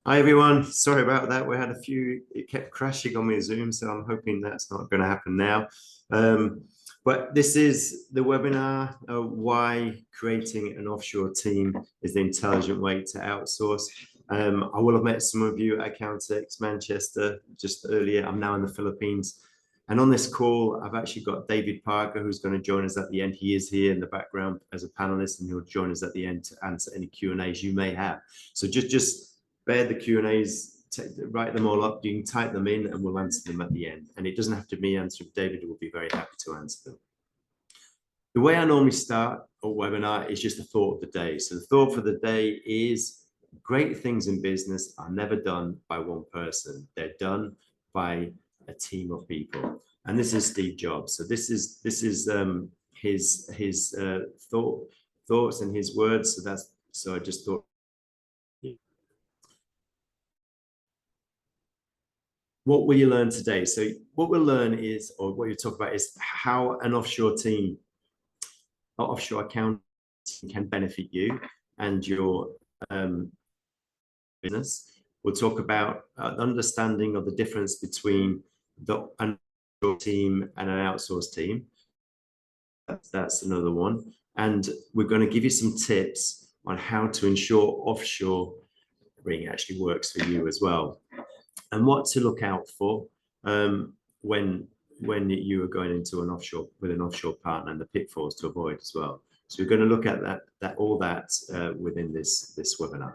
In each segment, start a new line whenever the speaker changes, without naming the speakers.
Hi everyone, sorry about that. We had a few, it kept crashing on my Zoom, so I'm hoping that's not going to happen now. But this is the webinar, why creating an offshore team is the intelligent way to outsource. I will have met some of you at Accountex Manchester just earlier. I'm now in the Philippines. And on this call, I've actually got David Parker, who's going to join us at the end. He is here in the background as a panelist, and he'll join us at the end to answer any Q&As you may have. So just bear the Q&As, write them all up. You can type them in and we'll answer them at the end. And it doesn't have to be answered. David will be very happy to answer them. The way I normally start a webinar is just a thought of the day. So the thought for the day is great things in business are never done by one person. They're done by a team of people. And this is Steve Jobs. So this is his thoughts and his words. So I just thought, what will you learn today? So what we'll learn is, or what you talk about is how an offshore team, or offshore accounting can benefit you and your business. We'll talk about understanding of the difference between an offshore team and an outsourced team. That's another one. And we're going to give you some tips on how to ensure offshoring actually works for you as well, and what to look out for when you are going into an offshore with an offshore partner, and the pitfalls to avoid as well. So we're going to look at all that within this webinar.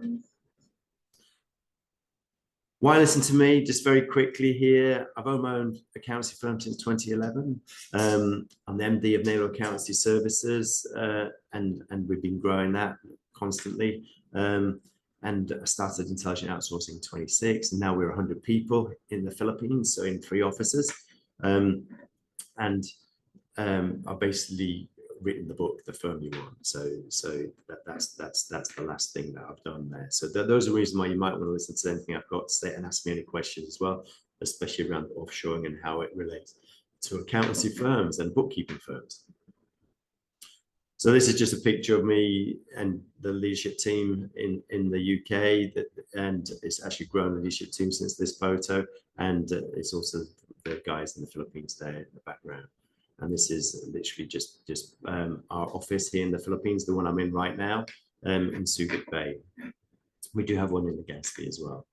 Why listen to me? Just very quickly here, I've owned my own accountancy firm since 2011. I'm the MD of Naval Accountancy Services, and we've been growing that constantly. And I started Intelligent Outsourcing in 26, and now we're 100 people in the Philippines, so in 3 offices. I've basically written the book, The Firm You Want. So that's the last thing that I've done there. So those are the reasons why you might want to listen to anything I've got to say and ask me any questions as well, especially around offshoring and how it relates to accountancy firms and bookkeeping firms. So this is just a picture of me and the leadership team in the UK, and it's actually grown the leadership team since this photo, and it's also the guys in the Philippines there in the background. And this is literally just our office here in the Philippines, the one I'm in right now, in Subic Bay. We do have one in Legazpi as well.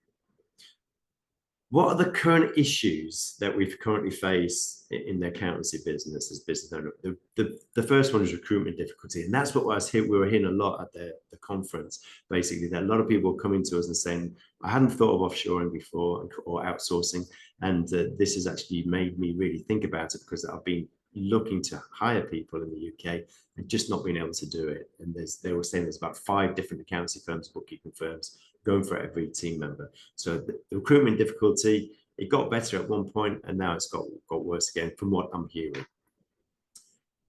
What are the current issues that we've currently faced in the accountancy business as business owner? The first one is recruitment difficulty, and that's what we were hearing a lot at the conference. Basically, that a lot of people were coming to us and saying, "I hadn't thought of offshoring before or outsourcing, and this has actually made me really think about it because I've been looking to hire people in the UK and just not being able to do it." And they were saying there's about 5 different accountancy firms, bookkeeping firms, going for every team member. So the recruitment difficulty, it got better at one point, and now it's got worse again from what I'm hearing.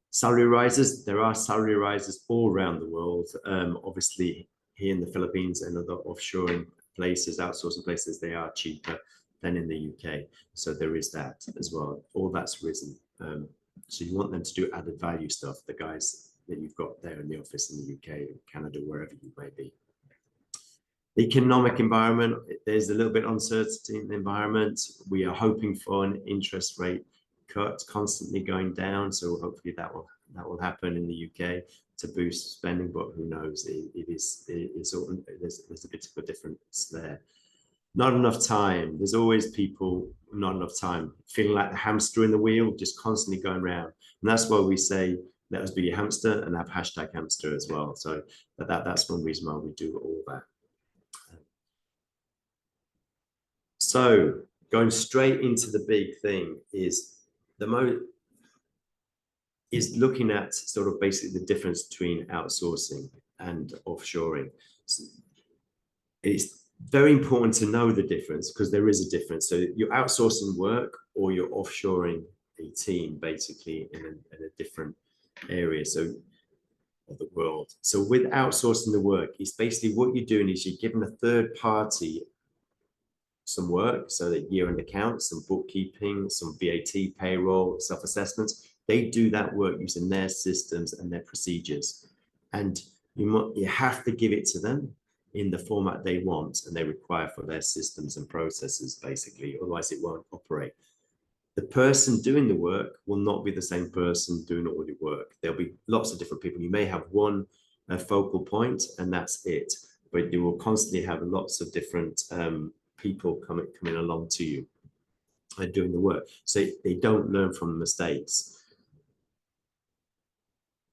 Salary rises, there are salary rises all around the world. Obviously here in the Philippines and other offshoring places, outsourcing places, they are cheaper than in the UK. So there is that as well. All that's risen. So you want them to do added value stuff, the guys that you've got there in the office in the UK, Canada, wherever you may be. The economic environment, there's a little bit of uncertainty in the environment. We are hoping for an interest rate cut constantly going down. So hopefully that will happen in the UK to boost spending, but who knows? There's a bit of a difference there. Not enough time. There's always people, not enough time, feeling like the hamster in the wheel, just constantly going around. And that's why we say, let us be a hamster, and have #hamster as well. So that's one reason why we do all that. So going straight into the big thing is looking at sort of basically the difference between outsourcing and offshoring. So it's very important to know the difference, because there is a difference. So you're outsourcing work or you're offshoring a team basically in a different area of the world. So with outsourcing the work, it's basically what you're doing is you're giving a third party some work, so that year-end accounts, some bookkeeping, some VAT, payroll, self-assessments. They do that work using their systems and their procedures, and you have to give it to them. in the format they want and they require for their systems and processes, basically, otherwise it won't operate. The person doing the work will not be the same person doing all the work. There'll be lots of different people. You may have one focal point and that's it, but you will constantly have lots of different people coming along to you and doing the work. So they don't learn from the mistakes.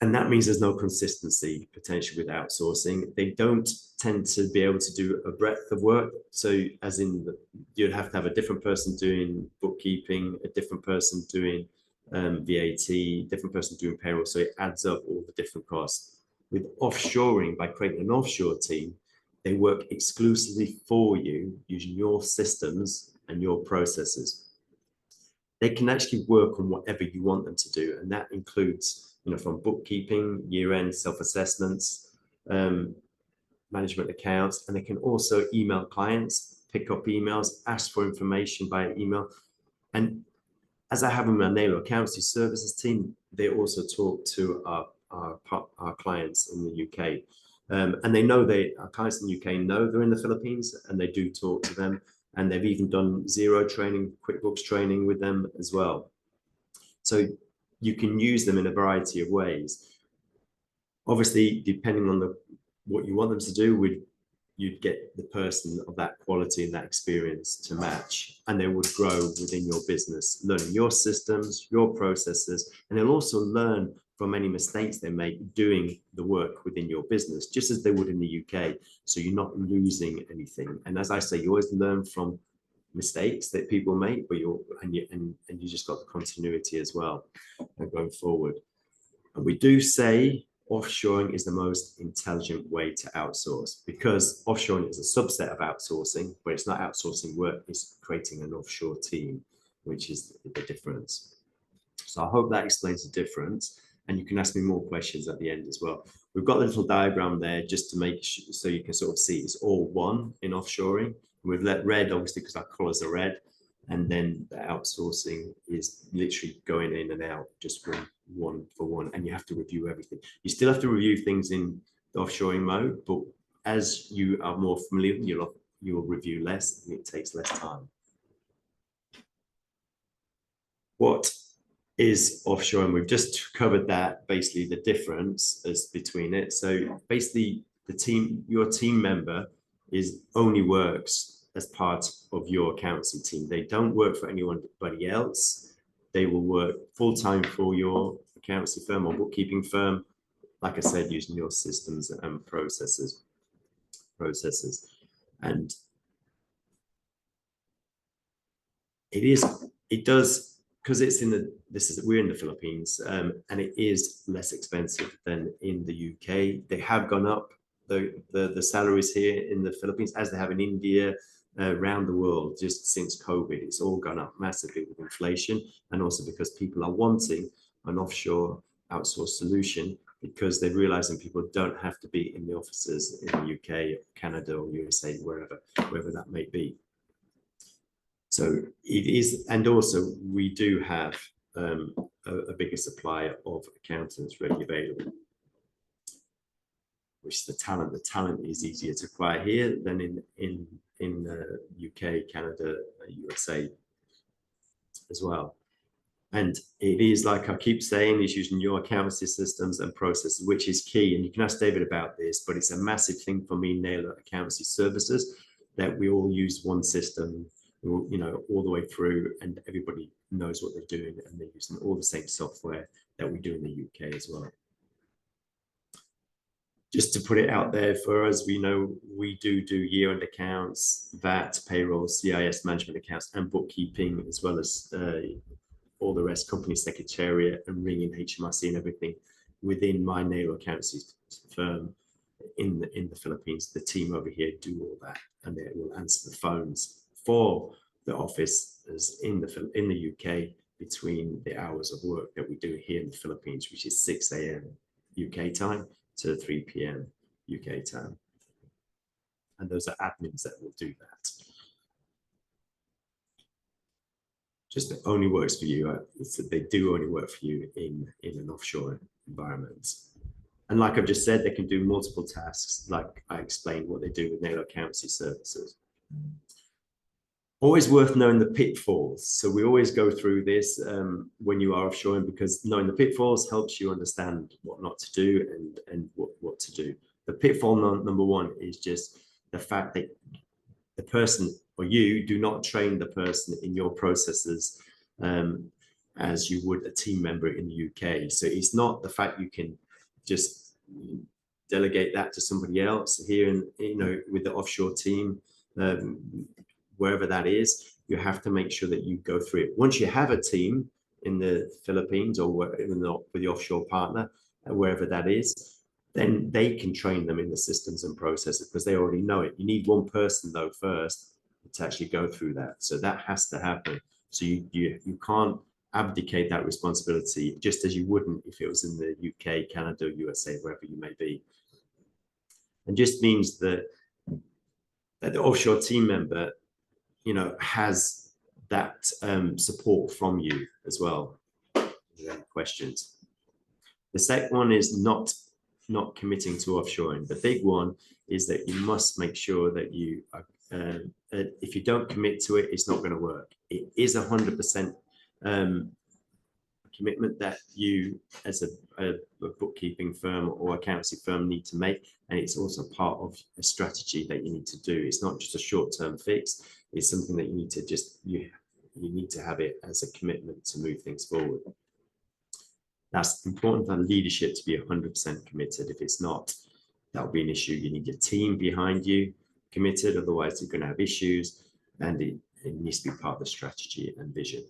And that means there's no consistency potential with outsourcing. They don't tend to be able to do a breadth of work. So as in you'd have to have a different person doing bookkeeping, a different person doing VAT, different person doing payroll. So it adds up all the different costs. With offshoring, by creating an offshore team, they work exclusively for you using your systems and your processes. They can actually work on whatever you want them to do. And that includes, from bookkeeping, year-end self-assessments, management accounts, and they can also email clients, pick up emails, ask for information by email. And as I have in my Naylor Accountancy Services team, they also talk to our clients in the UK. And they know our clients in the UK know they're in the Philippines, and they do talk to them. And they've even done Xero training, QuickBooks training with them as well. So you can use them in a variety of ways. Obviously, depending on what you want them to do, you'd get the person of that quality and that experience to match, and they would grow within your business, learning your systems, your processes, and they'll also learn from any mistakes they make doing the work within your business, just as they would in the UK. So you're not losing anything. And as I say, you always learn from mistakes that people make, but you just got the continuity as well going forward. And we do say offshoring is the most intelligent way to outsource, because offshoring is a subset of outsourcing, but it's not outsourcing work, it's creating an offshore team, which is the difference. So I hope that explains the difference, and you can ask me more questions at the end as well. We've got the little diagram there just to make sure, so you can sort of see it's all one in offshoring. We've let red, obviously, because our colors are red, and then the outsourcing is literally going in and out, just one for one, and you have to review everything. You still have to review things in the offshoring mode, but as you are more familiar, you'll review less, and it takes less time. What is offshore? And we've just covered that, basically the difference is between it. So basically your team member only works as part of your accountancy team. They don't work for anybody else. They will work full-time for your accountancy firm or bookkeeping firm, like I said, using your systems and processes. And it does, because we're in the Philippines, and it is less expensive than in the UK. They have gone up, the salaries here in the Philippines, as they have in India, around the world, just since COVID. It's all gone up massively with inflation, and also because people are wanting an offshore outsourced solution, because they're realizing people don't have to be in the offices in the UK, Canada, or USA, wherever that may be. So it is, and also we do have a bigger supply of accountants readily available, which is the talent. The talent is easier to acquire here than in the UK, Canada, USA as well. And it is, like I keep saying, is using your accountancy systems and processes, which is key. And you can ask David about this, but it's a massive thing for me, Naylor Accountancy Services, that we all use one system, all the way through, and everybody knows what they're doing, and they're using all the same software that we do in the UK as well. Just to put it out there for us, we know we do year-end accounts, VAT, payroll, CIS management accounts, and bookkeeping, as well as all the rest, company secretariat and ringing HMRC and everything within my Naylor Accountancy firm in the Philippines. The team over here do all that, and they will answer the phones for the office in the UK between the hours of work that we do here in the Philippines, which is 6 a.m. UK time to 3 p.m. UK time. And those are admins that will do that. Just it only works for you. They do only work for you in an offshore environment. And like I've just said, they can do multiple tasks, like I explained what they do with nail accountancy services. Always worth knowing the pitfalls. So we always go through this when you are offshoring, because knowing the pitfalls helps you understand what not to do and what to do. The pitfall number one is just the fact that the person or you do not train the person in your processes as you would a team member in the UK. So it's not the fact you can just delegate that to somebody else here, in, with the offshore team. Wherever that is, you have to make sure that you go through it. Once you have a team in the Philippines or with the offshore partner, wherever that is, then they can train them in the systems and processes because they already know it. You need one person though first to actually go through that. So that has to happen. So you can't abdicate that responsibility, just as you wouldn't if it was in the UK, Canada, USA, wherever you may be. And just means that the offshore team member has that support from you as well. Questions. The second one is not committing to offshoring. The big one is that you must make sure that you if you don't commit to it, it's not going to work. It is 100% commitment that you as a bookkeeping firm or accountancy firm need to make, and it's also part of a strategy that you need to do. It's not just a short-term fix. It's something that you need to you need to have it as a commitment to move things forward. That's important for leadership to be 100% committed. If it's not, that'll be an issue. You need your team behind you committed, otherwise you're going to have issues, and it needs to be part of the strategy and vision.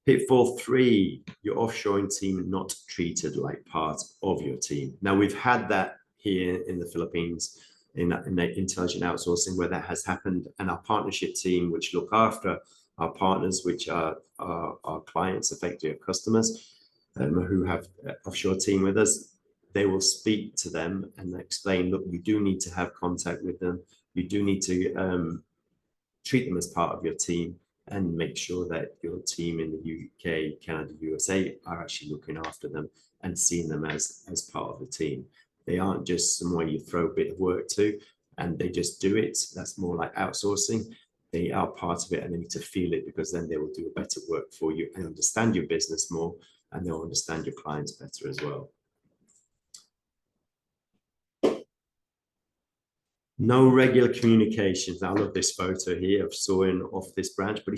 Pitfall 3, your offshoring team not treated like part of your team. Now, we've had that here in the Philippines in the intelligent outsourcing where that has happened, and our partnership team, which look after our partners, which are our clients, effectively our customers, who have an offshore team with us, they will speak to them and explain, look, you do need to have contact with them. You do need to treat them as part of your team, and make sure that your team in the UK, Canada, USA are actually looking after them and seeing them as part of the team. They aren't just somewhere you throw a bit of work to and they just do it. That's more like outsourcing. They are part of it and they need to feel it, because then they will do a better work for you and understand your business more, and they'll understand your clients better as well. No regular communications. I love this photo here of sawing off this branch, but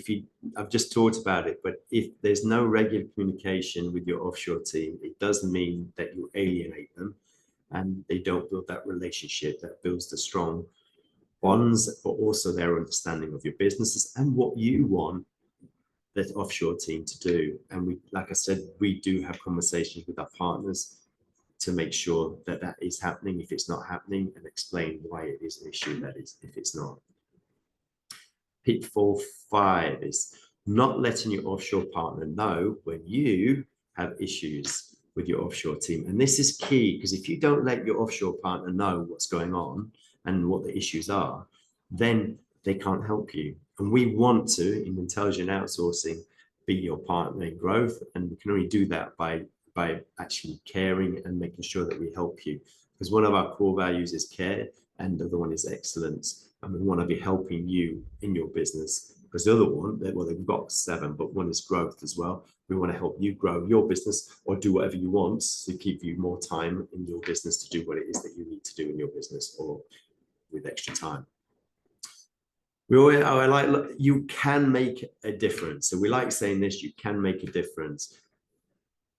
I've just talked about it, but if there's no regular communication with your offshore team, it does mean that you alienate them and they don't build that relationship that builds the strong bonds, but also their understanding of your businesses and what you want that offshore team to do. And we, like I said, we do have conversations with our partners to make sure that that is happening if it's not happening, and explain why it is an issue that is if it's not. Pitfall 5 is not letting your offshore partner know when you have issues with your offshore team. And this is key, because if you don't let your offshore partner know what's going on and what the issues are, then they can't help you. And we want to, in intelligent outsourcing, be your partner in growth, and we can only do that by actually caring and making sure that we help you, because one of our core values is care and the other one is excellence, and we want to be helping you in your business, because the other one, well, they've got 7, but one is growth as well. We want to help you grow your business or do whatever you want to give you more time in your business to do what it is that you need to do in your business, or with extra time. You can make a difference. So we like saying this, you can make a difference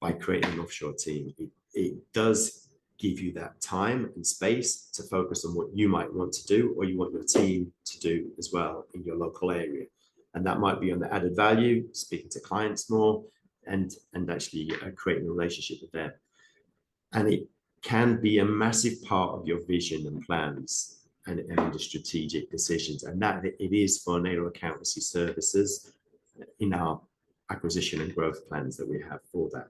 by creating an offshore team. It does give you that time and space to focus on what you might want to do, or you want your team to do as well in your local area. And that might be on the added value, speaking to clients more, and actually creating a relationship with them. And it can be a massive part of your vision and plans and the strategic decisions. And that it is for nail accountancy services in our acquisition and growth plans that we have for that.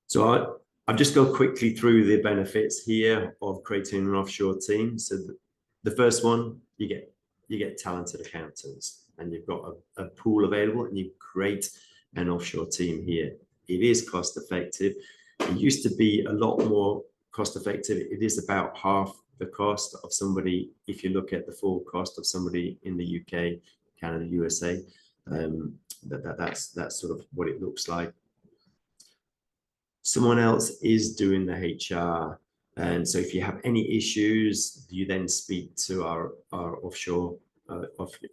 So I'll just go quickly through the benefits here of creating an offshore team. So the first one, you get talented accountants, and you've got a pool available, and you create an offshore team here. It is cost effective. It used to be a lot more cost effective. It is about half the cost of somebody, if you look at the full cost of somebody in the UK, Canada, USA. That's sort of what it looks like. Someone else is doing the HR. And so if you have any issues, you then speak to our offshore,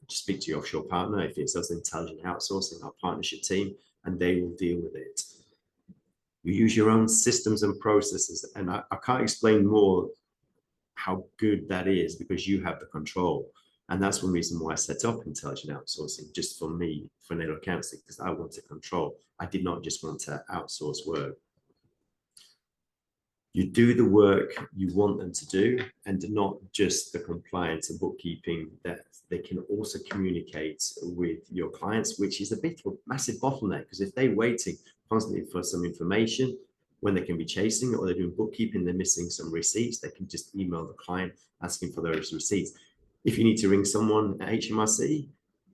speak to your offshore partner. If it's us intelligent outsourcing, our partnership team, and they will deal with it. You use your own systems and processes. And I can't explain more how good that is because you have the control. And that's one reason why I set up intelligent outsourcing, just for me, for naval accounting, because I wanted control. I did not just want to outsource work. You do the work you want them to do, and not just the compliance and bookkeeping, that they can also communicate with your clients, which is a bit of a massive bottleneck, because if they're waiting constantly for some information when they can be chasing, or they're doing bookkeeping, they're missing some receipts, they can just email the client asking for those receipts. If you need to ring someone at HMRC,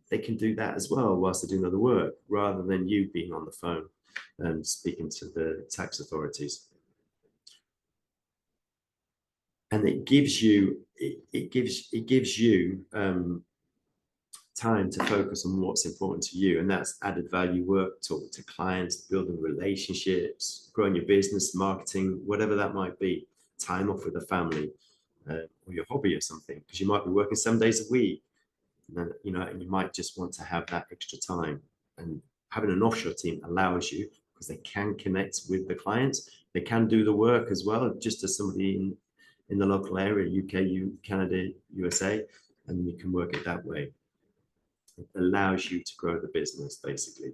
they can do that as well whilst they're doing other work, rather than you being on the phone and speaking to the tax authorities. And it gives you time to focus on what's important to you, and that's added value work, talking to clients, building relationships, growing your business, marketing, whatever that might be. Time off with the family, or your hobby or something, because you might be working 7 days a week, and then, and you might just want to have that extra time. And having an offshore team allows you, because they can connect with the clients, they can do the work as well, just as somebody in the local area, UK, Canada, USA, and you can work it that way. It allows you to grow the business basically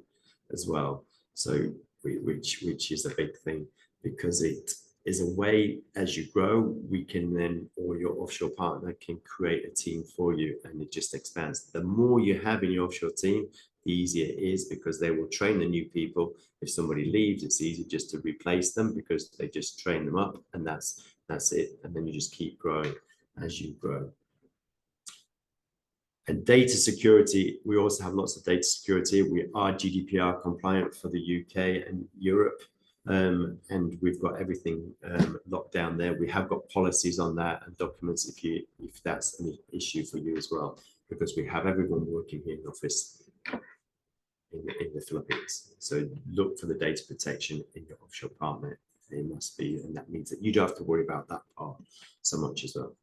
as well. So which is a big thing, because it is a way, as you grow, we can then, or your offshore partner can create a team for you, and it just expands. The more you have in your offshore team, the easier it is, because they will train the new people. If somebody leaves, it's easy just to replace them, because they just train them up, and that's it. And then you just keep growing as you grow. And data security, we also have lots of data security. We are GDPR compliant for the UK and Europe, and we've got everything locked down there. We have got policies on that and documents if that's an issue for you as well, because we have everyone working here in the office in the Philippines. So look for the data protection in your offshore partner. It must be, and that means that you don't have to worry about that part so much as well.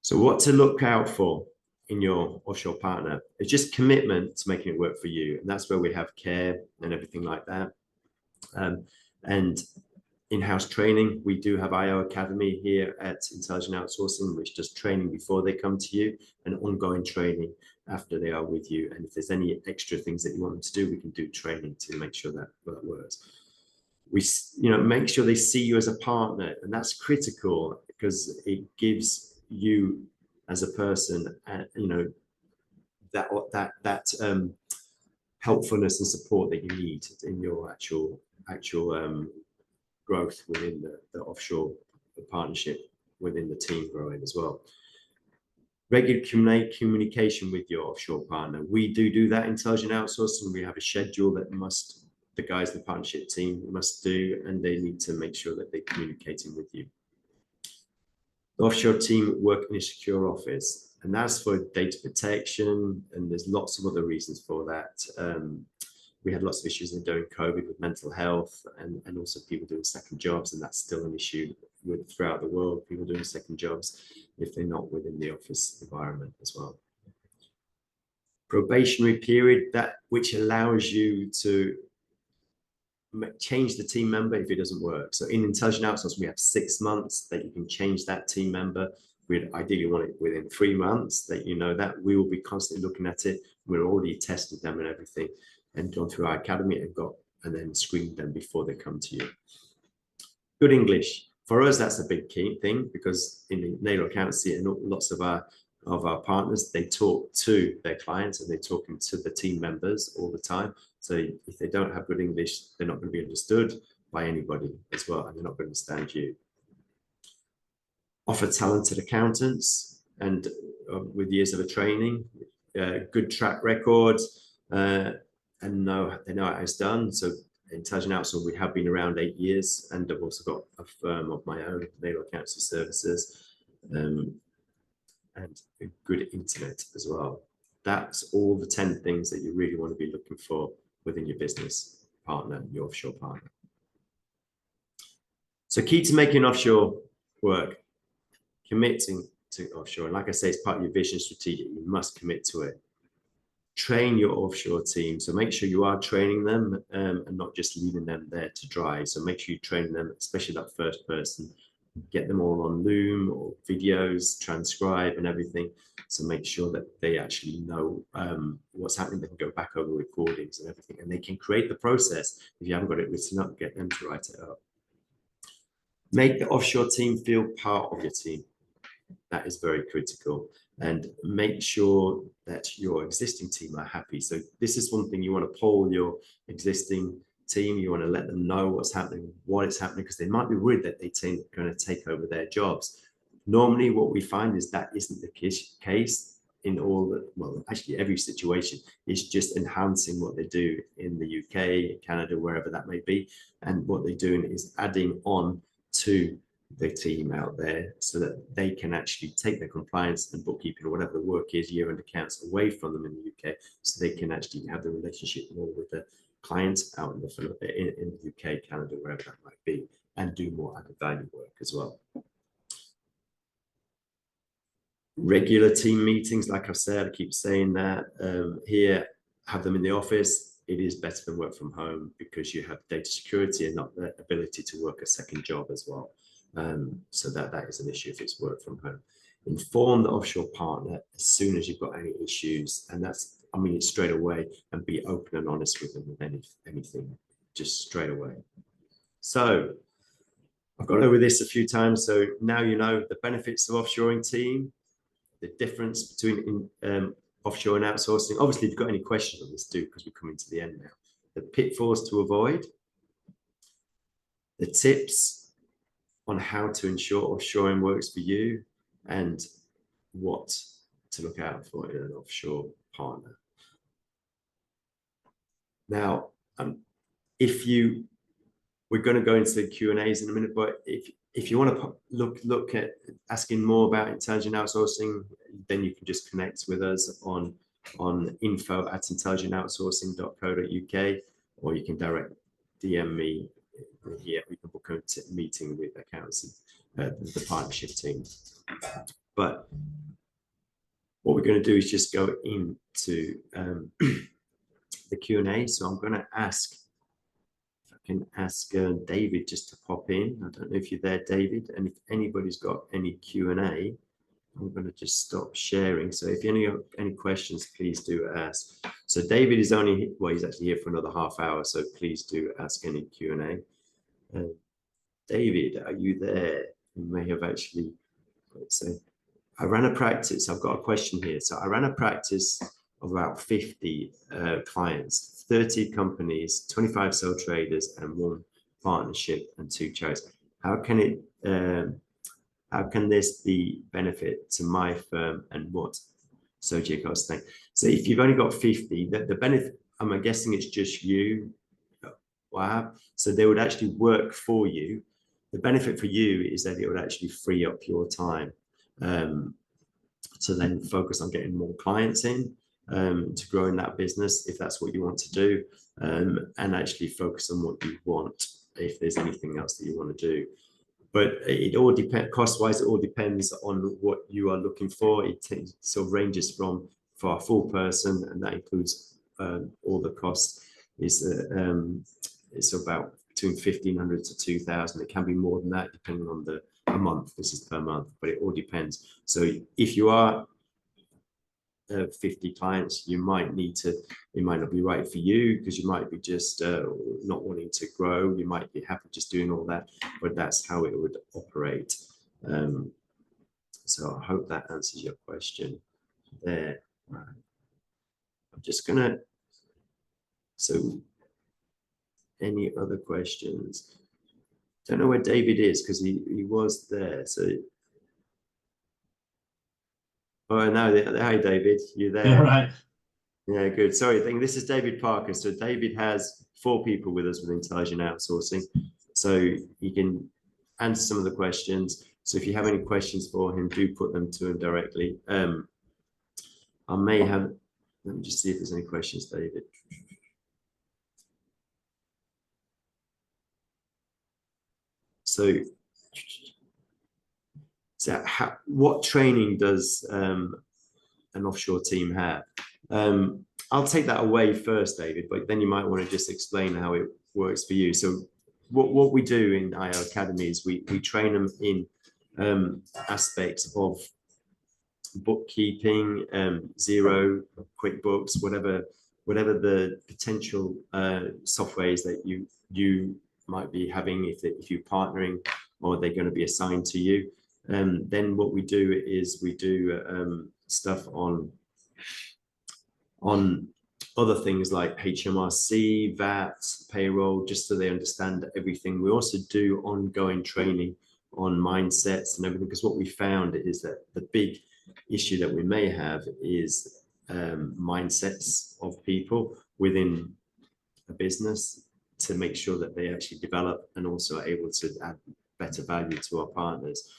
So what to look out for in your offshore partner? It's just commitment to making it work for you, and that's where we have care and everything like that. And in-house training, we do have IO Academy here at Intelligent Outsourcing, which does training before they come to you, and ongoing training after they are with you. And if there's any extra things that you want them to do, we can do training to make sure that works. We make sure they see you as a partner, and that's critical, because it gives you as a person, that helpfulness and support that you need in your actual growth within the offshore partnership, within the team growing as well. Regular communication with your offshore partner. We do that intelligent outsourcing. We have a schedule that the guys in the partnership team must do, and they need to make sure that they're communicating with you. The offshore team work in a secure office, and that's for data protection, and there's lots of other reasons for that. We had lots of issues during COVID with mental health, and also people doing second jobs, and that's still an issue throughout the world, people doing second jobs if they're not within the office environment as well. Probationary period, which allows you to change the team member if it doesn't work. So in Intelligent Outsource, we have 6 months that you can change that team member. We'd ideally want it within 3 months, that that we will be constantly looking at it. We're already tested them and everything, and gone through our academy and then screened them before they come to you. Good English. For us, that's a big key thing, because in the naval accountancy and lots of our partners, they talk to their clients and they're talking to the team members all the time. So if they don't have good English, they're not going to be understood by anybody as well, and they're not going to understand you. Offer talented accountants, and with years of a training, good track record, and they know how it's done. So Intelligent Outsourcing, we have been around 8 years, and I've also got a firm of my own, Naval Accountancy Services, and a good internet as well. That's all the 10 things that you really want to be looking for within your business partner, your offshore partner. So key to making offshore work, committing to offshore. And like I say, it's part of your vision strategic. You must commit to it. Train your offshore team. So make sure you are training them and not just leaving them there to dry. So make sure you train them, especially that first person. Get them all on Loom or videos, transcribe and everything. So make sure that they actually know what's happening. They can go back over recordings and everything, and they can create the process. If you haven't got it written up, get them to write it up. Make the offshore team feel part of your team. That is very critical. And make sure that your existing team are happy. So this is one thing you want to poll your existing team. You want to let them know what's happening, why it's happening, because they might be worried that they're going to take over their jobs. Normally, what we find is that isn't the case in all the, well, actually every situation. Is just enhancing what they do in the UK, Canada, wherever that may be. And what they're doing is adding on to the team out there so that they can actually take their compliance and bookkeeping or whatever the work is, year-end accounts, away from them in the UK, so they can actually have the relationship more with the clients out in the UK, Canada, wherever that might be, and do more added value work as well. Regular team meetings, like I've said, I keep saying that here, have them in the office. It is better than work from home because you have data security and not the ability to work a second job as well. So that is an issue if it's work from home. Inform the offshore partner as soon as you've got any issues, and that's, I mean, it's straight away, and be open and honest with them with anything, just straight away. So I've gone over this a few times, so now you know the benefits of offshoring team, the difference between offshore and outsourcing. Obviously, if you've got any questions on this, do, because we're coming to the end now. The pitfalls to avoid, the tips on how to ensure offshoring works for you, and what to look out for in an offshore partner. Now, we're going to go into the Q&As in a minute, but if you want to look at asking more about intelligent outsourcing, then you can just connect with us on info@intelligentoutsourcing.co.uk, or you can direct DM me here. We can book a meeting with accountancy, the partnership team. But what we're going to do is just go into the Q&A. So I'm going to ask, if I can ask David just to pop in. I don't know if you're there, David, and if anybody's got any Q&A, I'm going to just stop sharing. So if you have any questions, please do ask. So David is only, well, he's actually here for another half hour, so please do ask any Q&A. David, are you there? You may have actually, let's say, I ran a practice. I've got a question here. So I ran a practice of about 50 clients, 30 companies, 25 sole traders, and 1 partnership and 2 charities. How can this be benefit to my firm, and what associate costs think? So if you've only got 50, the benefit, I'm guessing it's just you. Wow. So they would actually work for you. The benefit for you is that it would actually free up your time to then focus on getting more clients in, to grow in that business, if that's what you want to do, and actually focus on what you want, if there's anything else that you want to do. But it all depends, cost-wise, it all depends on what you are looking for. It sort of ranges from, for a full person, and that includes all the costs, is it's about between 1,500 to 2,000. It can be more than that, depending on the month. This is per month, but it all depends. So if you are 50 clients, you might need to, it might not be right for you, because you might be just not wanting to grow. You might be happy just doing all that, but that's how it would operate. So I hope that answers your question there. I'm just gonna, so any other questions? Don't know where David is, because he was there. So, oh no, hi David, you there?
Yeah, right.
Yeah, good. Sorry, I think this is David Parker. So David has 4 people with us with intelligent outsourcing. So he can answer some of the questions. So if you have any questions for him, do put them to him directly. I may have, let me just see if there's any questions, David. So, what training does an offshore team have? I'll take that away first, David, but then you might want to just explain how it works for you. So what we do in IO Academy is we train them in aspects of bookkeeping, Zero, QuickBooks, whatever the potential software is that you might be having if you're partnering or they're going to be assigned to you. Then what we do is we do stuff on other things like HMRC, VAT, payroll, just so they understand everything. We also do ongoing training on mindsets and everything, because what we found is that the big issue that we may have is mindsets of people within a business, to make sure that they actually develop and also are able to add better value to our partners.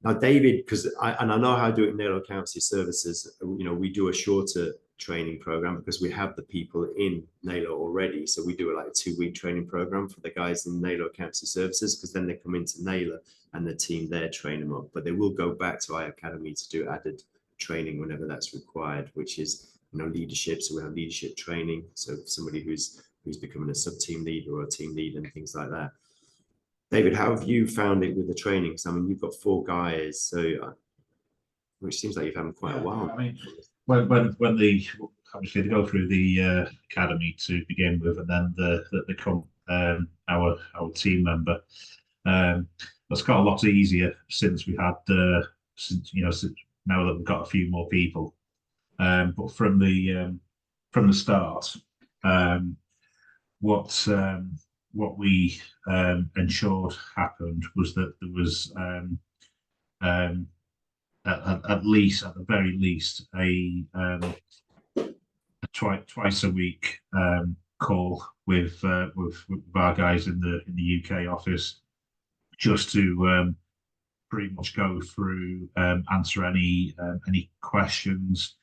Now, David, because I know how to do it in Naylor Accountancy Services, we do a shorter training program because we have the people in Naylor already. So we do like a 2-week training program for the guys in Naylor Accountancy Services, because then they come into Naylor and the team there train them up. But they will go back to our academy to do added training whenever that's required, which is leadership. So we have leadership training. So somebody who's becoming a sub-team leader or a team lead and things like that. David, how have you found it with the training? I mean, you've got 4 guys, so which seems like you've had them quite a while.
I mean, when they obviously they go through the academy to begin with, and then they come our team member. That's got a lot easier since we had since now that we've got a few more people. But from the start, what we ensured happened was that there was at least, at the very least, a twice a week call with our guys in the UK office, just to pretty much go through, answer any questions,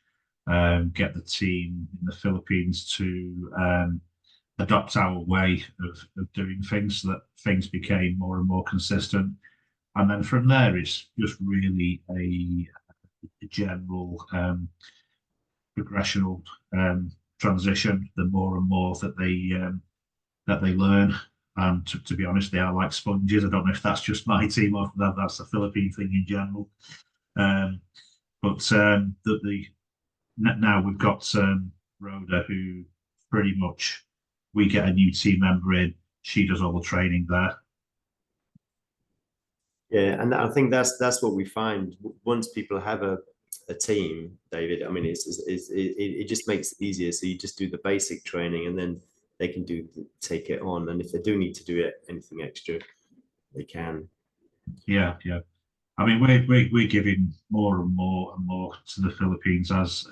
get the team in the Philippines to adopt our way of doing things, so that things became more and more consistent. And then from there, it's just really a general progressional transition. The more and more that they learn, and to be honest, they are like sponges. I don't know if that's just my team or that's a Philippine thing in general. But now we've got Rhoda, who pretty much, we get a new team member in, she does all the training there.
Yeah, and I think that's what we find once people have a team, David. I mean, it just makes it easier. So you just do the basic training, and then they can take it on. And if they do need to do anything extra, they can.
Yeah. I mean, we're giving more and more to the Philippines as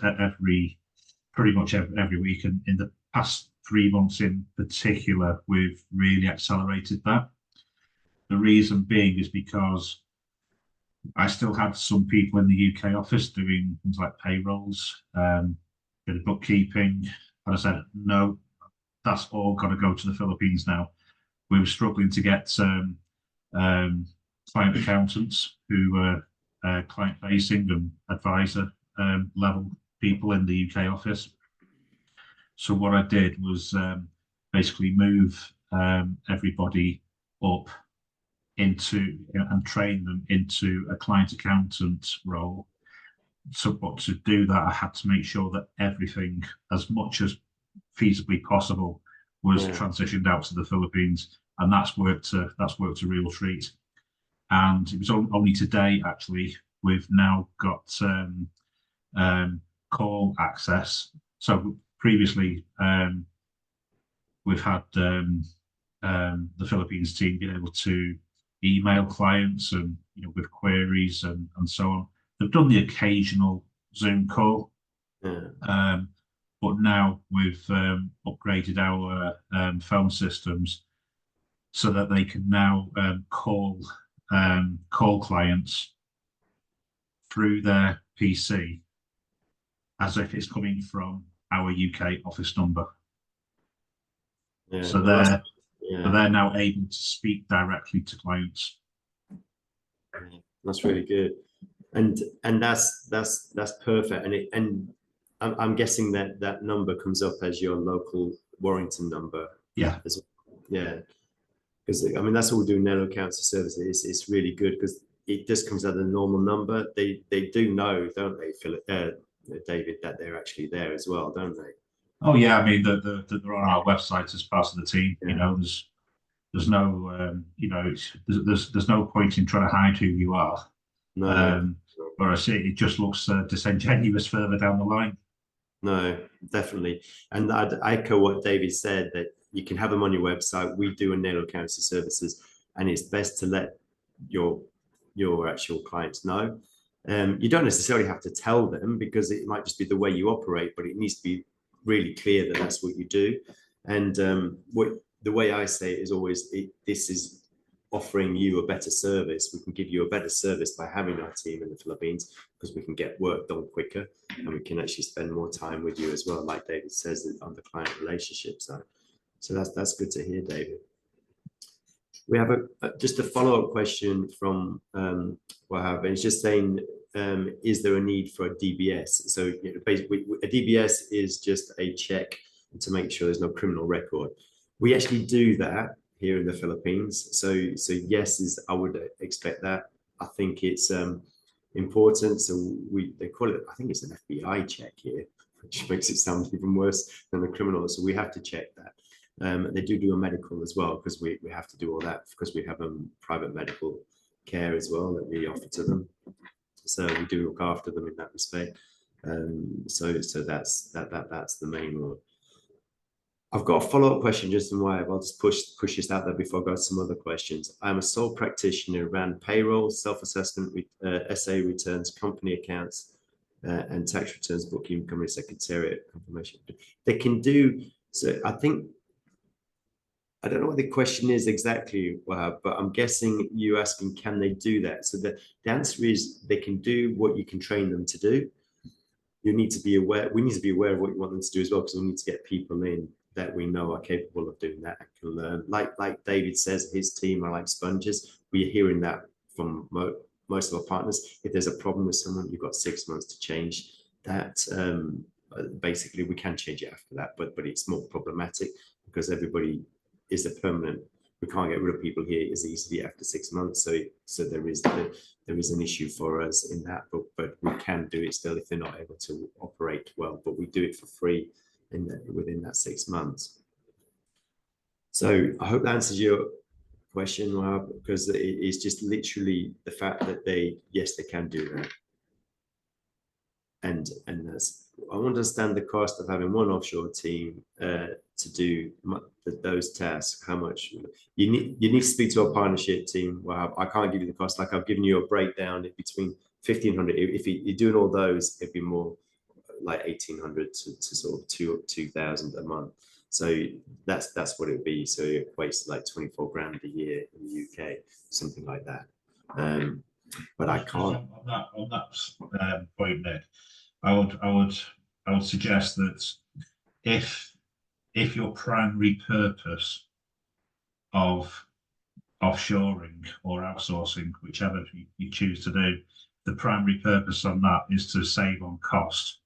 pretty much every week, and in the past 3 months in particular, we've really accelerated that. The reason being is because I still had some people in the UK office doing things like payrolls, bit of bookkeeping, and I said, no, that's all got to go to the Philippines now. We were struggling to get client accountants who were client facing and advisor level people in the UK office. So what I did was basically move everybody up into and train them into a client accountant role. So, but to do that, I had to make sure that everything, as much as feasibly possible, was transitioned out to the Philippines, and that's worked a real treat. And it was only today, actually, we've now got call access. So previously, we've had the Philippines team being able to email clients and with queries and so on. They've done the occasional Zoom call, but now we've upgraded our phone systems so that they can now call clients through their PC as if it's coming from our UK office number.
Yeah,
So
well,
they're now able to speak directly to clients.
that's really good, and that's perfect. And I'm guessing that that number comes up as your local Warrington number.
Yeah.
As well. Yeah, because I mean that's all we do in Nello Council Services. It's really good because it just comes out the normal number. They do know, don't they, Philip, David, that they're actually there as well, don't they?
Oh yeah, I mean they're on our website as part of the team.
Yeah.
You know, there's no you know, there's no point in trying to hide who you are.
No.
But I see it just looks disingenuous further down the line.
No, definitely. And I'd echo what David said, that you can have them on your website. We do a Nello Council Services, and it's best to let your actual clients know. You don't necessarily have to tell them because it might just be the way you operate, but it needs to be really clear that that's what you do. And what the way I say it is always, this is offering you a better service. We can give you a better service by having our team in the Philippines because we can get work done quicker and we can actually spend more time with you as well, like David says, on the client relationship side. So that's good to hear, David. We have just a follow-up question from Wahab. It's just saying, is there a need for a DBS? So basically, a DBS is just a check to make sure there's no criminal record. We actually do that here in the Philippines. So yes, I would expect that. I think it's important. So they call it, I think it's an FBI check here, which makes it sound even worse than the criminal. So we have to check that. They do a medical as well because we have to do all that because we have private medical care as well that we offer to them. So we do look after them in that respect. So that's the main one. I've got a follow-up question just in why I'll just push this out there before I go to some other questions. I'm a sole practitioner, ran payroll, self-assessment, SA returns, company accounts, and tax returns, bookkeeping, company secretariat, confirmation. They can do, so I don't know what the question is exactly, but I'm guessing you asking, can they do that? So the answer is they can do what you can train them to do. You need to be aware, we need to be aware of what you want them to do as well, because we need to get people in that we know are capable of doing that and can learn. Like David says, his team are like sponges. We're hearing that from most of our partners. If there's a problem with someone, you've got 6 months to change that. Basically, we can change it after that, but it's more problematic because everybody is a permanent. We can't get rid of people here as easily after 6 months. So there is an issue for us in that, but we can do it still if they're not able to operate well. But we do it for free within that 6 months. So I hope that answers your question, because it's just literally the fact that they can do that. And that's, I understand the cost of having one offshore team to do those tasks. How much you need to speak to a partnership team. Well, I can't give you the cost. Like I've given you a breakdown between 1,500. If you're doing all those, it'd be more like 1,800 to sort of 2,000 a month. So that's what it would be. So it equates to like 24 grand a year in the UK, something like that. But I can't.
On that point, Nick, I would suggest that if your primary purpose of offshoring or outsourcing, whichever you choose to do, the primary purpose on that is to save on cost,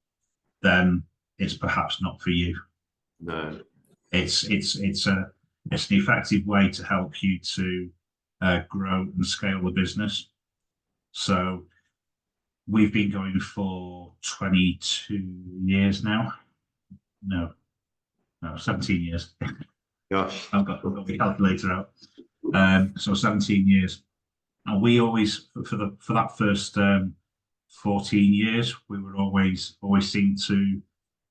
then it's perhaps not for you.
No,
it's an effective way to help you to grow and scale the business. So we've been going for 22 years now. No, 17 years.
gosh,
I've got the calculator out. So 17 years. And we always, for that first 14 years, we were always seemed to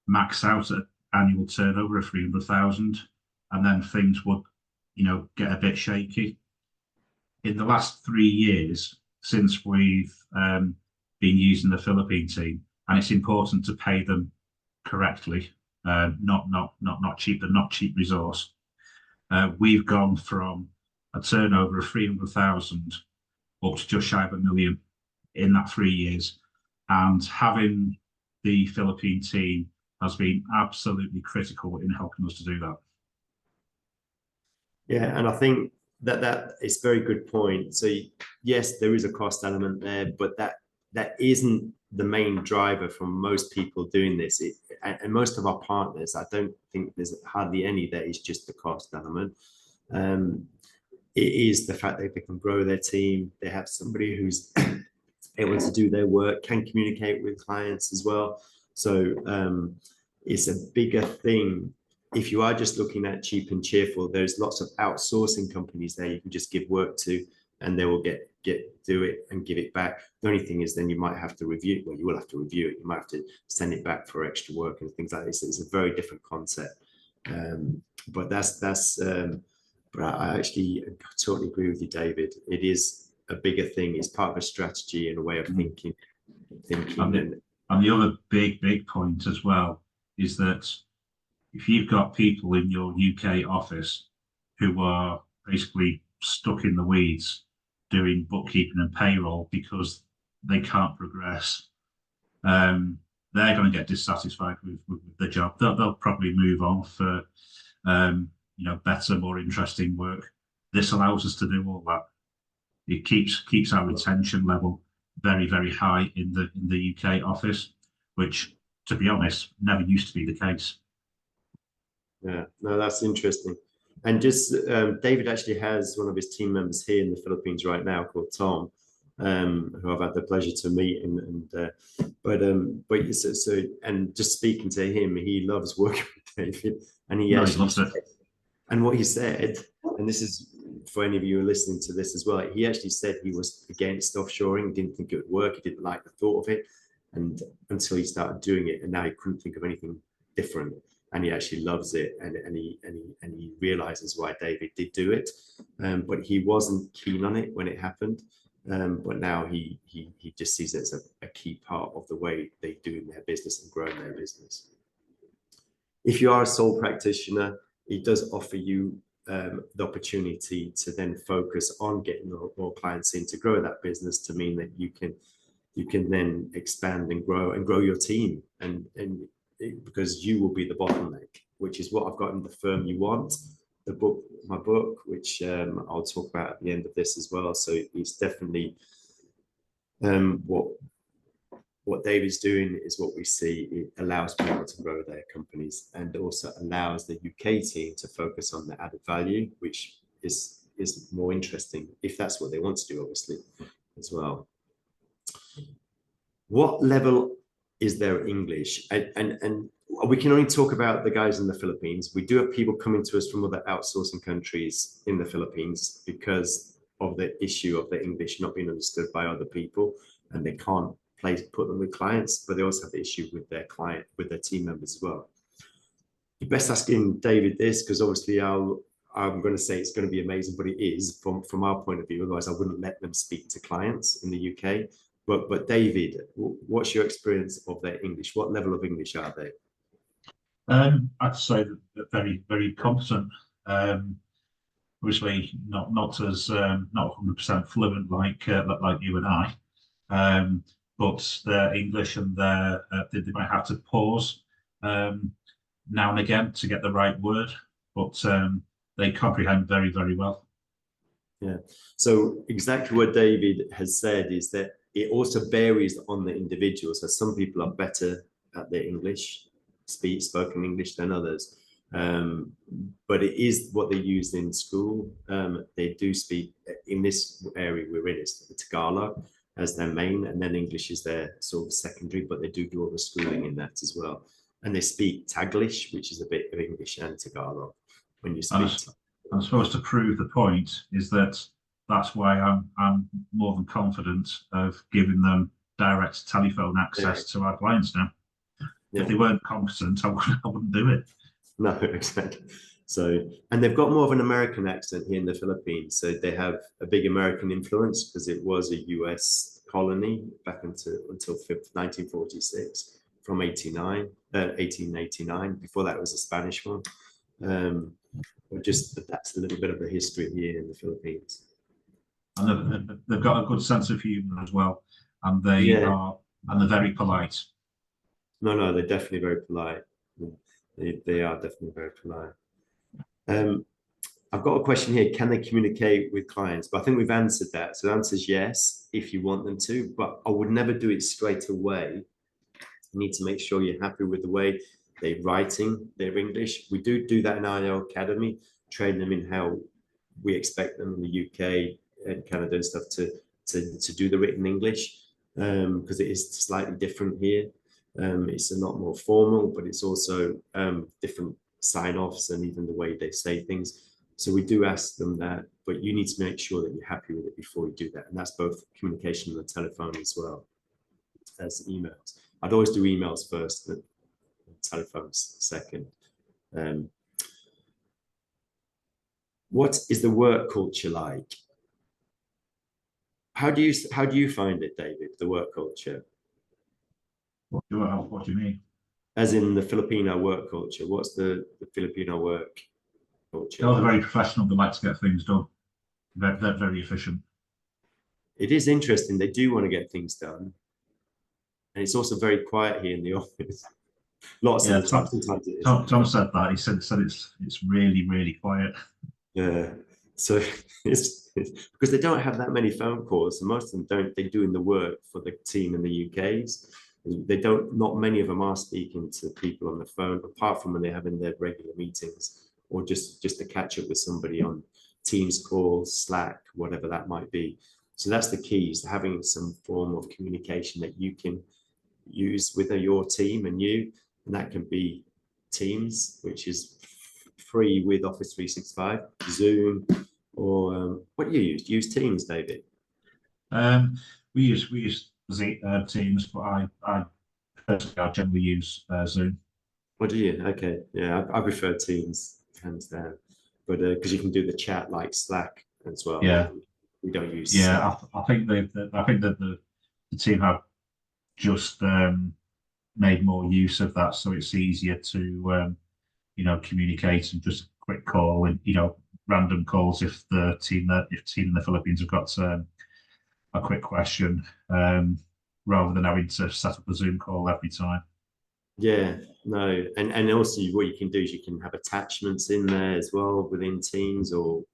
max out at annual turnover of 300,000, and then things would, get a bit shaky. In the last 3 years, since we've been using the Philippine team, and it's important to pay them correctly, not cheap, the not cheap resource. We've gone from a turnover of 300,000 up to just shy of 1 million in that 3 years. And having the Philippine team has been absolutely critical in helping us to do that.
Yeah, and I think that is a very good point. So yes, there is a cost element there, but that isn't the main driver from most people doing this. And most of our partners, I don't think there's hardly any that is just the cost element. It is the fact that they can grow their team. They have somebody who's able to do their work, can communicate with clients as well. So it's a bigger thing. If you are just looking at cheap and cheerful, there's lots of outsourcing companies there you can just give work to, and they will do it and give it back. The only thing is then you might have to review it. Well, you will have to review it. You might have to send it back for extra work and things like this. It's a very different concept. But but I actually totally agree with you, David. It is a bigger thing. It's part of a strategy and a way of thinking.
And the other big point as well is that if you've got people in your UK office who are basically stuck in the weeds doing bookkeeping and payroll because they can't progress, they're going to get dissatisfied with the job. They'll probably move on for better, more interesting work. This allows us to do all that. It keeps our retention level very high in the UK office, which, to be honest, never used to be the case.
Yeah, no, that's interesting. And just David actually has one of his team members here in the Philippines right now called Tom, who I've had the pleasure to meet. And just speaking to him, he loves working with David, and he loves it. And what he said, and this is for any of you who are listening to this as well, he actually said he was against offshoring, didn't think it would work, he didn't like the thought of it, and until he started doing it, and now he couldn't think of anything different. And he actually loves it, and he realizes why David did do it, but he wasn't keen on it when it happened. But now he just sees it as a key part of the way they do in their business and growing their business. If you are a sole practitioner, it does offer you the opportunity to then focus on getting more clients in to grow that business, to mean that you can then expand and grow your team, because you will be the bottleneck, which is what I've got in The Firm You Want, my book, which I'll talk about at the end of this as well. So it's definitely what David's doing is what we see. It allows people to grow their companies, and also allows the UK team to focus on the added value, which is more interesting if that's what they want to do, obviously, as well. What level is their English? And we can only talk about the guys in the Philippines. We do have people coming to us from other outsourcing countries in the Philippines because of the issue of the English not being understood by other people, and they can't put them with clients, but they also have the issue with their team members as well. You're best asking David this, because obviously I'm going to say it's going to be amazing, but it is from our point of view. Otherwise, I wouldn't let them speak to clients in the UK. But David, what's your experience of their English? What level of English are they?
I'd say that very competent. Obviously, not 100% fluent like you and I. But their English and they might have to pause now and again to get the right word, but they comprehend very well.
Yeah. So exactly what David has said is that it also varies on the individual. So some people are better at their English, spoken English, than others. But it is what they use in school. They do speak in this area we're in, it's Tagalog as their main, and then English is their sort of secondary, but they do all the schooling in that as well. And they speak Taglish, which is a bit of English and Tagalog when you speak.
I'm supposed to prove the point is that's why I'm more than confident of giving them direct telephone access to our clients now. Yeah. If they weren't competent, I wouldn't do it.
No, exactly. So, and they've got more of an American accent here in the Philippines. So they have a big American influence because it was a US colony back until 1946, from 1889. Before that, it was a Spanish one. But just that's a little bit of the history here in the Philippines.
And they've got a good sense of humour as well, and they're very polite.
No, they're definitely very polite. They are definitely very polite. I've got a question here. Can they communicate with clients? But I think we've answered that. So the answer is yes, if you want them to, but I would never do it straight away. You need to make sure you're happy with the way they're writing their English. We do that in IO Academy, train them in how we expect them in the UK and Canada and stuff to do the written English, because it is slightly different here. It's a lot more formal, but it's also different sign-offs and even the way they say things. So we do ask them that, but you need to make sure that you're happy with it before you do that. And that's both communication on the telephone as well as emails. I'd always do emails first, but telephones second. What is the work culture like? How do you find it, David, the work culture?
What do you mean?
As in the Filipino work culture, what's the Filipino work culture?
They're very professional. They like to get things done. They're very efficient.
It is interesting. They do want to get things done. And it's also very quiet here in the office. Lots of the time. Sometimes it is.
Tom said that. He said it's really, really quiet.
Yeah. So it's because they don't have that many phone calls. And most of them they're doing the work for the team in the UKs. Not many of them are speaking to people on the phone, apart from when they're having their regular meetings or just to catch up with somebody on Teams calls, Slack, whatever that might be. So that's the key, is having some form of communication that you can use with your team and you, and that can be Teams, which is free with Office 365, Zoom, or what do you use? Do you use Teams, David?
We use Teams, but I personally generally use Zoom.
What do you? Okay, yeah, I prefer Teams hands down, but because you can do the chat like Slack as well.
Yeah,
we don't use.
Yeah, I think that the team have just made more use of that, so it's easier to communicate and just a quick call and random calls if the team in the Philippines have got a quick question, rather than having to set up a Zoom call every time.
Yeah, no, and also what you can do is you can have attachments in there as well within Teams or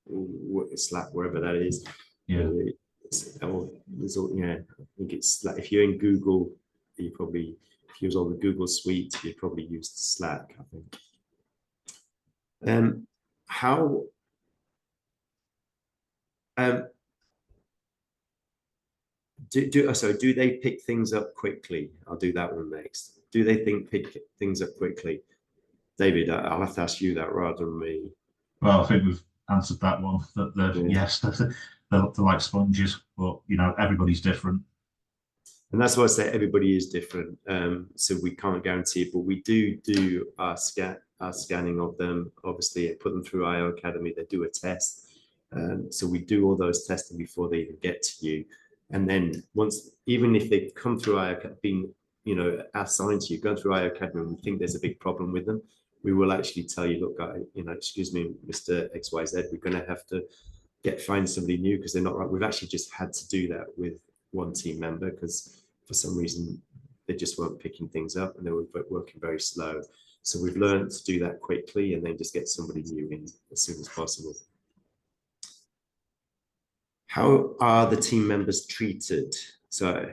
Slack, wherever that is.
Yeah.
I think it's like if you're in Google, if you use all the Google suite, you probably use Slack, I think. Do they pick things up quickly? I'll do that one next. Do they pick things up quickly? David, I'll have to ask you that rather than me.
Well, I think we've answered that one. Yes, they're like sponges, but everybody's different.
And that's why I say everybody is different. So we can't guarantee it, but we do our scanning of them. Obviously, put them through IO Academy. They do a test. So we do all those testing before they even get to you. And then even if they come through IO, being assigned to you, going through IO Academy, and we think there's a big problem with them, we will actually tell you, look, excuse me, Mr. XYZ, we're going to have to find somebody new because they're not right. We've actually just had to do that with one team member because for some reason they just weren't picking things up and they were working very slow. So we've learned to do that quickly and then just get somebody new in as soon as possible. How are the team members treated? So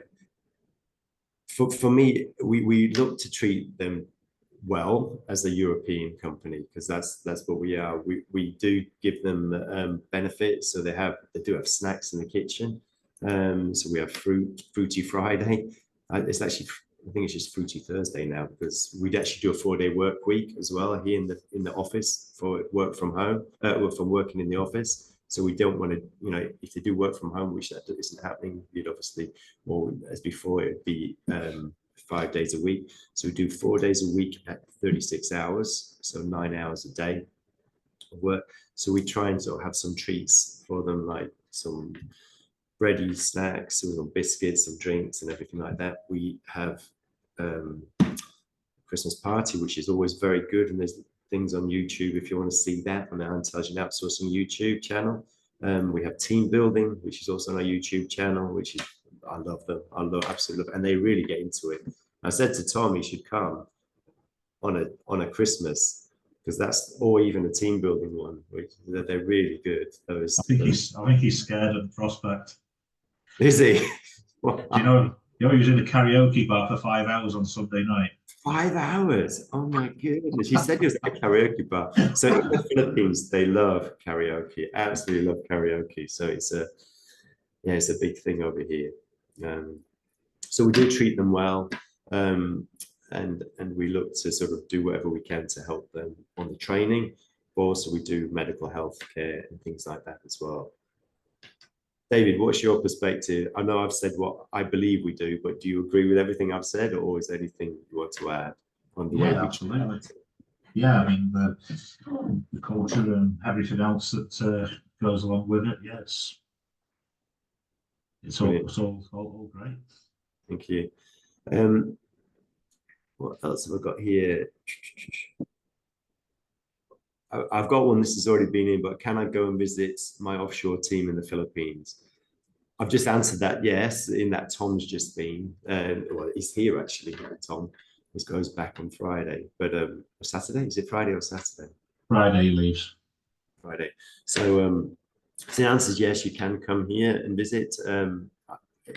for me, we look to treat them well as a European company because that's what we are. We do give them benefits, so they do have snacks in the kitchen. So we have Fruity Friday. It's actually, I think it's just Fruity Thursday now because we'd actually do a 4-day work week as well here in the office for work from home, from working in the office. So we don't want to, if they do work from home, which that isn't happening, you'd obviously, or as before, it'd be 5 days a week. So we do 4 days a week at 36 hours, so 9 hours a day of work. So we try and sort of have some treats for them, like some bready snacks, some biscuits, some drinks and everything like that. We have Christmas party, which is always very good. And there's things on YouTube if you want to see that on our Intelligent Outsourcing YouTube channel. We have team building, which is also on our YouTube channel, which is, I love them. I absolutely love it. And they really get into it. I said to Tom, he should come on a Christmas, because that's, or even a team building one, which they're really good.
I think he's scared of the prospect.
Is he?
Do you know he was in a karaoke bar for 5 hours on Sunday night.
5 hours? Oh my goodness! He said he was at a karaoke bar. So in the Philippines, they love karaoke. Absolutely love karaoke. So it's a big thing over here. So we do treat them well, and we look to sort of do whatever we can to help them on the training. But also we do medical health care and things like that as well. David, what's your perspective? I know I've said what I believe we do, but do you agree with everything I've said, or is there anything you want to add on the way?
Yeah, absolutely. Yeah, I mean the culture and everything else that goes along with it. Yes, it's all great.
Thank you. What else have I got here? I've got one. This has already been in, but can I go and visit my offshore team in the Philippines? I've just answered that yes, in that Tom's just been. Well, he's here actually, Tom. This goes back on Friday, but Saturday, is it Friday or Saturday?
Friday he leaves.
Friday. So the answer is yes, you can come here and visit, and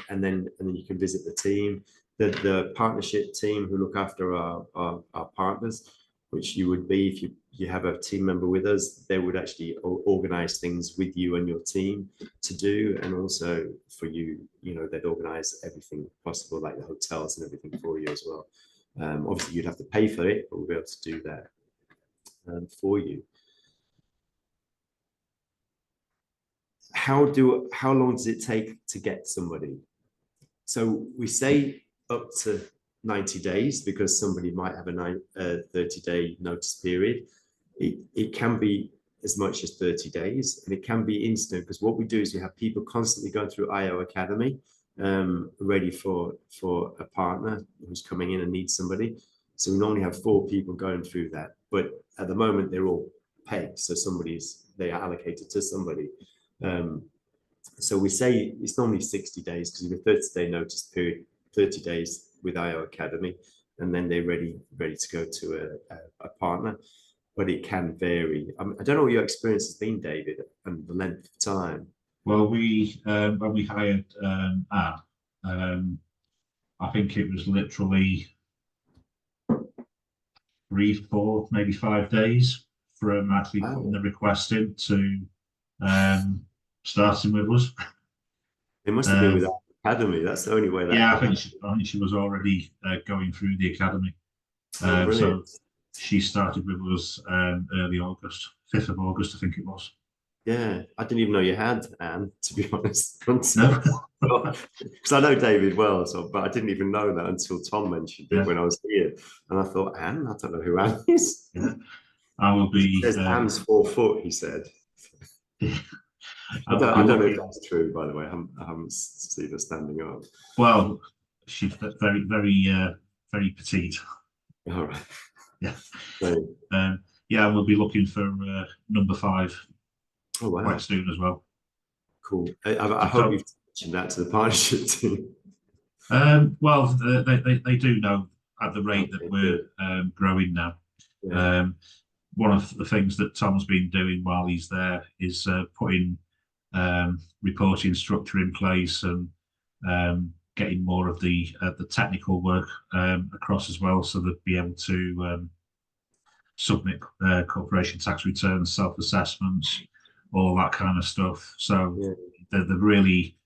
then you can visit the team, the partnership team who look after our partners, which you would be if you have a team member with us. They would actually organize things with you and your team to do, and also for you, they'd organize everything possible, like the hotels and everything for you as well. Obviously you'd have to pay for it, but we'll be able to do that for you. How long does it take to get somebody? So we say up to 90 days because somebody might have a 30-day notice period. It can be as much as 30 days, and it can be instant, because what we do is we have people constantly going through IO Academy, ready for a partner who's coming in and needs somebody. So we normally have 4 people going through that, but at the moment they're all pegged, so they are allocated to somebody. So we say it's normally 60 days because you have a 30-day notice period, 30 days with IO Academy, and then they're ready to go to a partner. But it can vary. I don't know what your experience has been, David, and the length of time.
Well, when we hired Anne, I think it was literally 3, 4, maybe 5 days from actually putting the request in to starting with us.
It must have been with Academy. That's the only way.
I think she was already going through the academy. So she started with us early August, 5th of August, I think it was.
Yeah, I didn't even know you had Anne, to be honest.
No.
Because I know David well, but I didn't even know that until Tom mentioned it when I was here. And I thought, Anne? I don't know who Anne is.
Yeah. I will be.
There's Anne's 4 foot, he said. I don't know if that's true, by the way. I haven't seen her standing up.
Well, she's very, very, very petite.
All right.
Yeah.
So,
we'll be looking for number 5
quite
soon as well.
Cool. I hope you've mentioned that to the partnership team.
Well, they do know at the rate that we're growing now. Yeah. One of the things that Tom's been doing while he's there is putting reporting structure in place and getting more of the technical work across as well, so they'll be able to submit corporation tax returns, self-assessments, all that kind of stuff. So they're really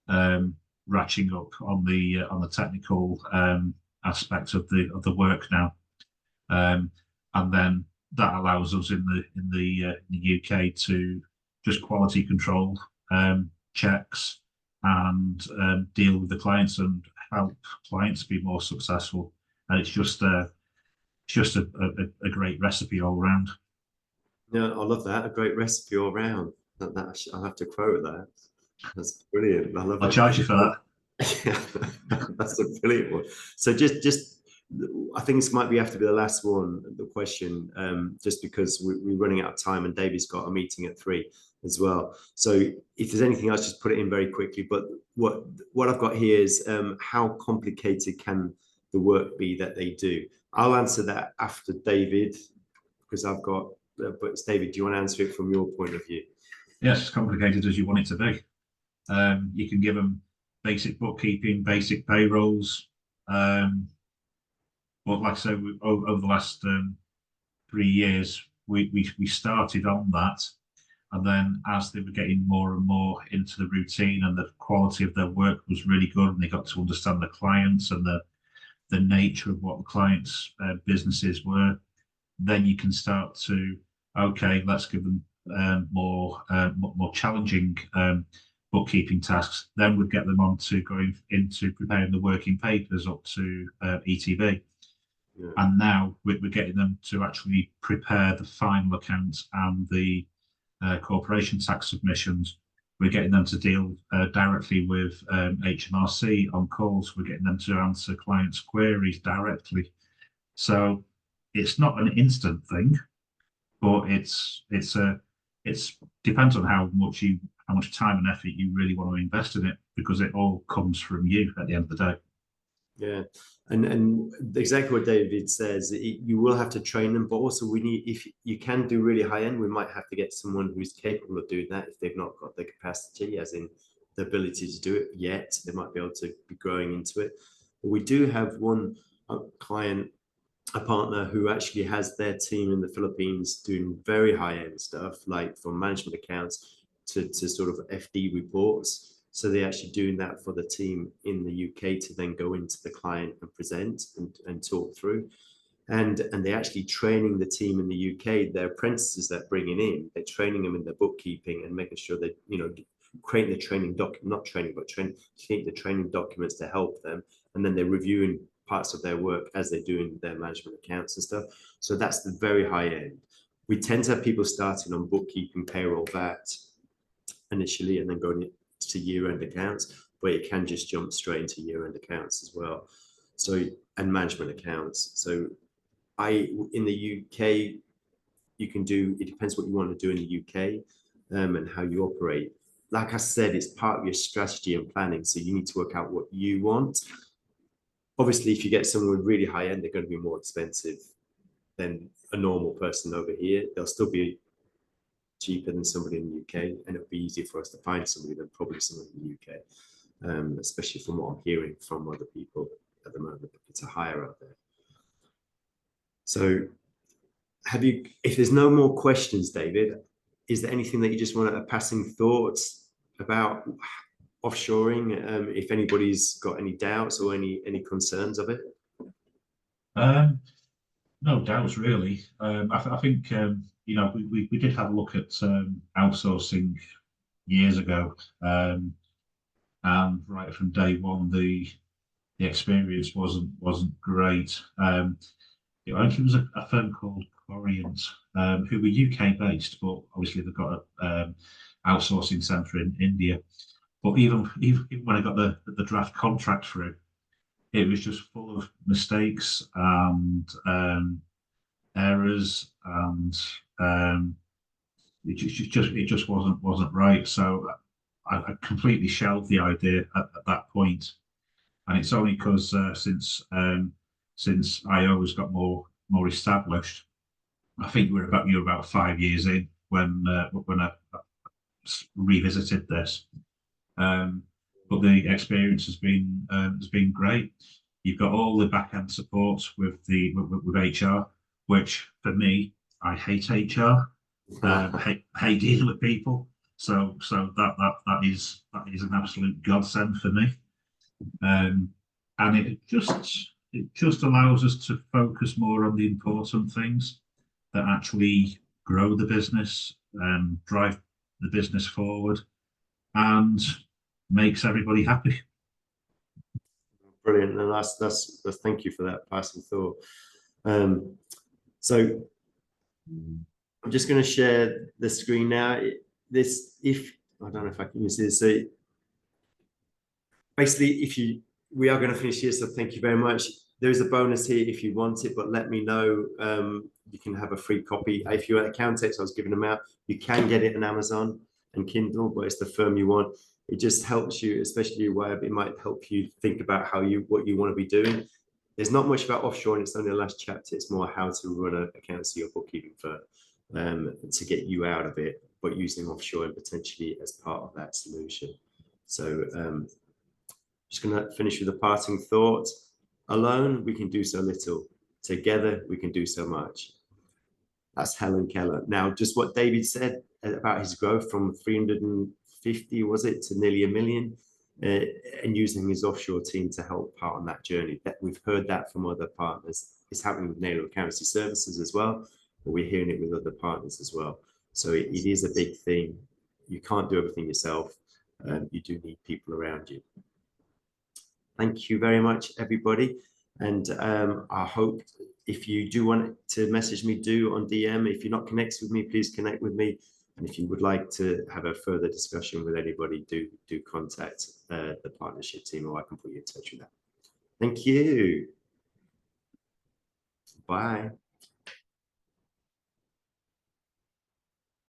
ratcheting up on the technical aspect of the work now, and then that allows us in the UK to just quality control checks and deal with the clients and help clients be more successful. And it's just a great recipe all around.
Yeah, I love that. A great recipe all around. I'll have to quote that. That's brilliant. I love it.
I'll charge you for that.
Yeah, that's a brilliant one. So just I think this might have to be the last one, the question, just because we're running out of time and David's got a meeting at 3 as well. So if there's anything else, just put it in very quickly. But what I've got here is how complicated can the work be that they do? I'll answer that after David, because I've got, but David, do you want to answer it from your point of view?
Yes, as complicated as you want it to be. You can give them basic bookkeeping, basic payrolls. But like I said, over the last 3 years, we started on that. And then as they were getting more and more into the routine and the quality of their work was really good, and they got to understand the clients and the nature of what the clients' businesses were, then you can start to, okay, let's give them more challenging bookkeeping tasks. Then we'd get them on to going into preparing the working papers up to ETV. Yeah. And now we're getting them to actually prepare the final accounts and the corporation tax submissions. We're getting them to deal directly with HMRC on calls. We're getting them to answer clients' queries directly. So it's not an instant thing, but it's depends on how much time and effort you really want to invest in it, because it all comes from you at the end of the day.
Yeah, and exactly what David says, you will have to train them, but also we need, if you can do really high end, we might have to get someone who's capable of doing that if they've not got the capacity, as in the ability to do it yet. They might be able to be growing into it. But we do have one client, a partner, who actually has their team in the Philippines doing very high end stuff, like from management accounts to sort of FD reports. So they're actually doing that for the team in the UK to then go into the client and present and talk through. And they're actually training the team in the UK, their apprentices that bringing in, they're training them in the bookkeeping and making sure that, you know, creating the training create the training documents to help them. And then they're reviewing parts of their work as they're doing their management accounts and stuff. So that's the very high end. We tend to have people starting on bookkeeping, payroll, VAT initially, and then going to year-end accounts, but it can just jump straight into year-end accounts as well. So, and management accounts. So in the UK, you can do, it depends what you want to do in the UK and how you operate. Like I said, it's part of your strategy and planning. So you need to work out what you want. Obviously, if you get someone with really high end, they're going to be more expensive than a normal person over here. They'll still be cheaper than somebody in the UK, and it'll be easier for us to find somebody than probably someone in the UK, especially from what I'm hearing from other people at the moment. It's a higher out there. So if there's no more questions, David, is there anything that you just want to passing thoughts about offshoring? If anybody's got any doubts or any concerns of it?
No doubts, really. I think you know, we did have a look at outsourcing years ago, and right from day one, the experience wasn't great. I think it was a firm called Corient, who were UK based, but obviously they've got a outsourcing centre in India. But even when I got the draft contract through, it was just full of mistakes and errors, and it just wasn't right. So I completely shelved the idea at that point. And it's only because since IO has got more established, I think you're about 5 years in when I revisited this. But the experience has been great. You've got all the back end support with HR, which for me, I hate HR. Hate dealing with people. So that is an absolute godsend for me. And it just allows us to focus more on the important things that actually grow the business and drive the business forward, and makes everybody happy.
Brilliant, and that's thank you for that passing thought. So I'm just going to share the screen now. If I don't know if I can use this. So basically, we are going to finish here. So thank you very much. There's a bonus here if you want it, but let me know. You can have a free copy. If you're at Accountex, I was giving them out. You can get it on Amazon and Kindle, but it's the firm you want. It just helps you, especially where it might help you think about what you want to be doing. There's not much about offshore, and it's only the last chapter. It's more how to run an accountancy or bookkeeping firm to get you out of it, but using offshore and potentially as part of that solution. So just going to finish with a parting thought. Alone, we can do so little. Together, we can do so much. That's Helen Keller. Now, just what David said about his growth from 350, was it, to nearly 1 million, and using his offshore team to help part on that journey. That we've heard that from other partners. It's happening with Naylor Accountancy Services as well, but we're hearing it with other partners as well. So it is a big thing. You can't do everything yourself. You do need people around you. Thank you very much, everybody. And I hope if you do want to message me, do on DM. If you're not connected with me, please connect with me. And if you would like to have a further discussion with anybody, do contact the partnership team, or I can put you in touch with them. Thank you. Bye.